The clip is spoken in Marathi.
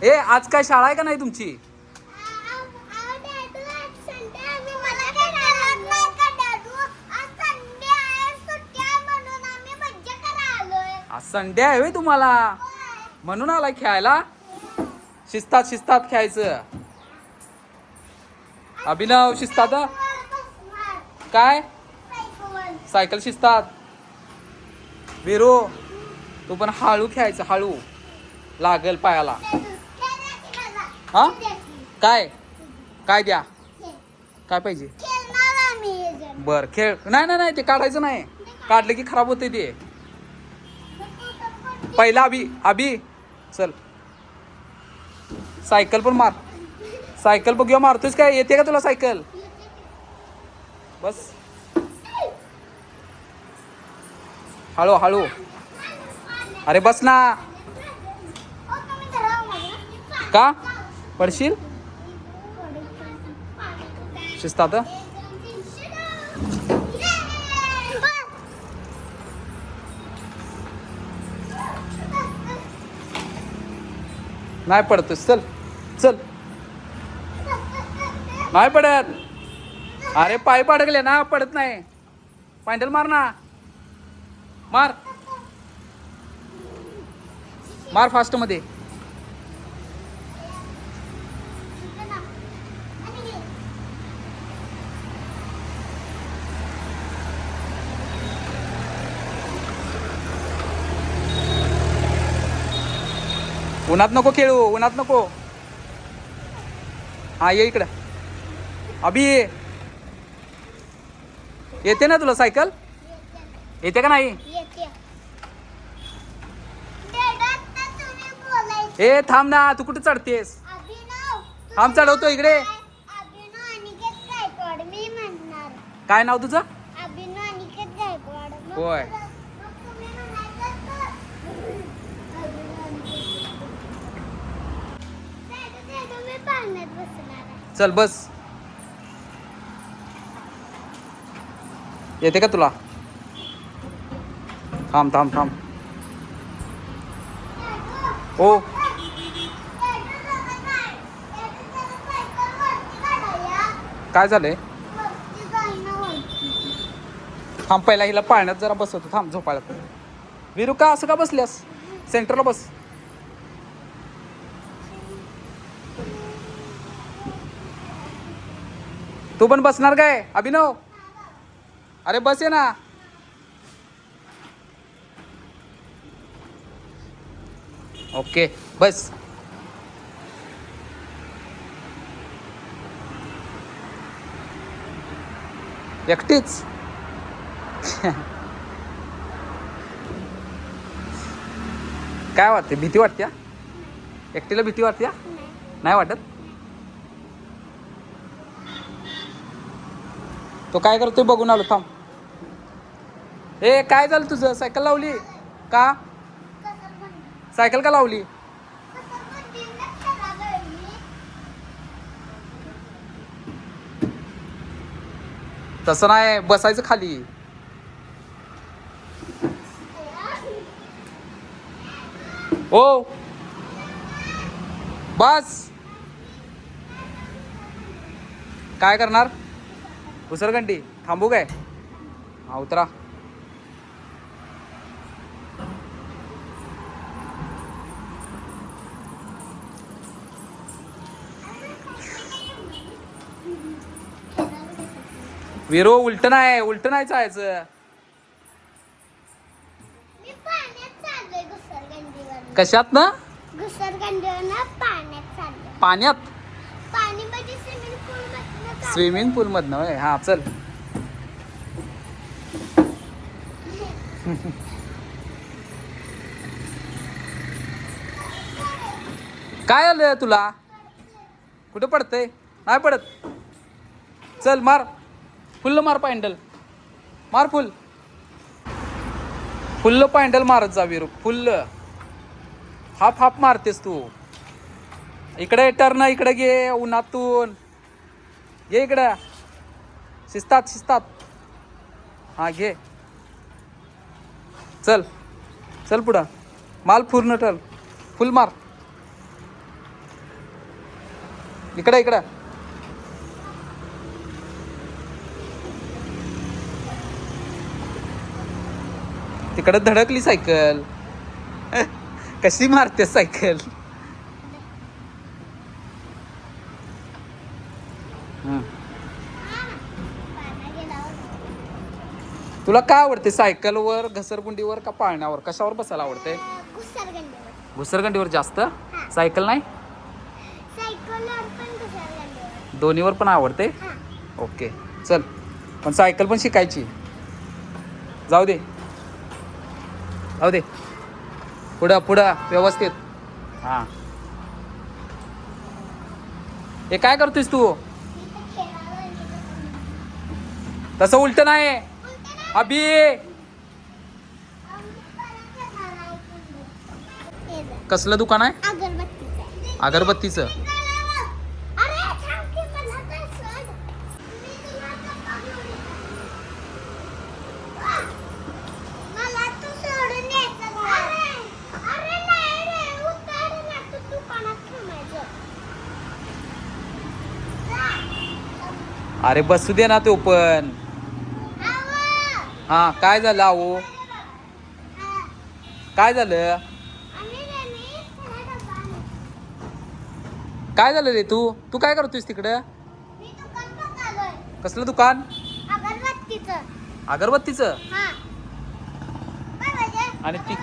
ए आज काय शाळा आहे का नाही तुमची? आज संडे आहे होय तुम्हाला, म्हणून आलाय खेळायला. शिस्तात शिस्तात खेळायचं. अभिनव शिस्तात. काय सायकल शिस्तात. वीरू तू पण हळू खेळायचं, हळू लागल पायाला. हा काय काय द्या, काय पाहिजे? बर खेळ. नाही नाही नाही ते काढायचं नाही, काढलं की खराब होते ते. पहिला अभि चल सायकल पण मार. सायकल बघूया मारतोयस काय, येते का तुला सायकल? बस हळू हळू. अरे बस ना. का पडशील? शिस्तात. नाही पडतोस, चल चल. नाही पडत. अरे पाय अडकले ना, पडत नाही. पॅन्डल मार ना, मार मार फास्ट मध्ये. उन्हात नको खेळू, उन्हात नको. हा ये इकडं. अभि येते ना तुला सायकल? येते का नाही? ए थांब ना, तू कुठे चढतेस? थांब चढवतो इकडे. काय नाव तुझं? होय. चल बस. येते का तुला? थांब थांब थांब. ओ काय झालंय? थांब पहिला हिला पाळण्यात जरा बसवतो. थांब झोपायला. वीरू का असं का बसल्यास? सेंटरला बस. तू पण बसणार काय अभिनव? अरे बस ये ना. ओके बस. एकटीच? काय वाटते? भीती वाटते? एकटीला भीती वाटते? नाही वाटत? तो काय करतोय बघून आलो. थांब. ए काय झालं तुझं? सायकल लावली का? सायकल का लावली? तसं नाही, बसायचं खाली. ओ बस. काय करणार? घुसरगंडी थांबू काय? हा उतरा. वीरो उलट नाही जायचं. कशात ना? पाण्यात. स्विमिंग पूल मधनं होय. हा चल. काय आलं तुला? कुठं पडतंय? नाही पडत. चल मार फुल्ल मार पॅन्डल. मार फुल फुल्ल पॅन्डल मारत जा वीरू. फुल्ल हाफ हाफ मारतेस तू. इकडे टर्न इकडे घे उन्हातून. ये इकडं. शिस्तात शिस्तात. हा घे. चल चल पुढं. माल पूर्ण टर्न फुल मार. इकडं इकडं. तिकडं धडकली सायकल. कशी मारते सायकल. तुला काय आवडते, सायकलवर, घसरगुंडीवर का पाळण्यावर? कशावर बसायला आवडते? घुसरगंडीवर जास्त. सायकल नाही? दोन्हीवर पण आवडते. ओके चल, पण सायकल पण शिकायची. जाऊ दे जाऊ दे, पुढं पुढं व्यवस्थित. हां, हे काय करतोयस तू? तसं उलट नाही अभि. कसलं दुकान आहे? अगरबत्तीचं. अरे बसू दे ना तो पण. हा काय झालं आहो? काय झालं? काय झालं रे? तू तू काय करतोयस तिकडं? कसलं दुकान? अगरबत्तीचं. आणि ती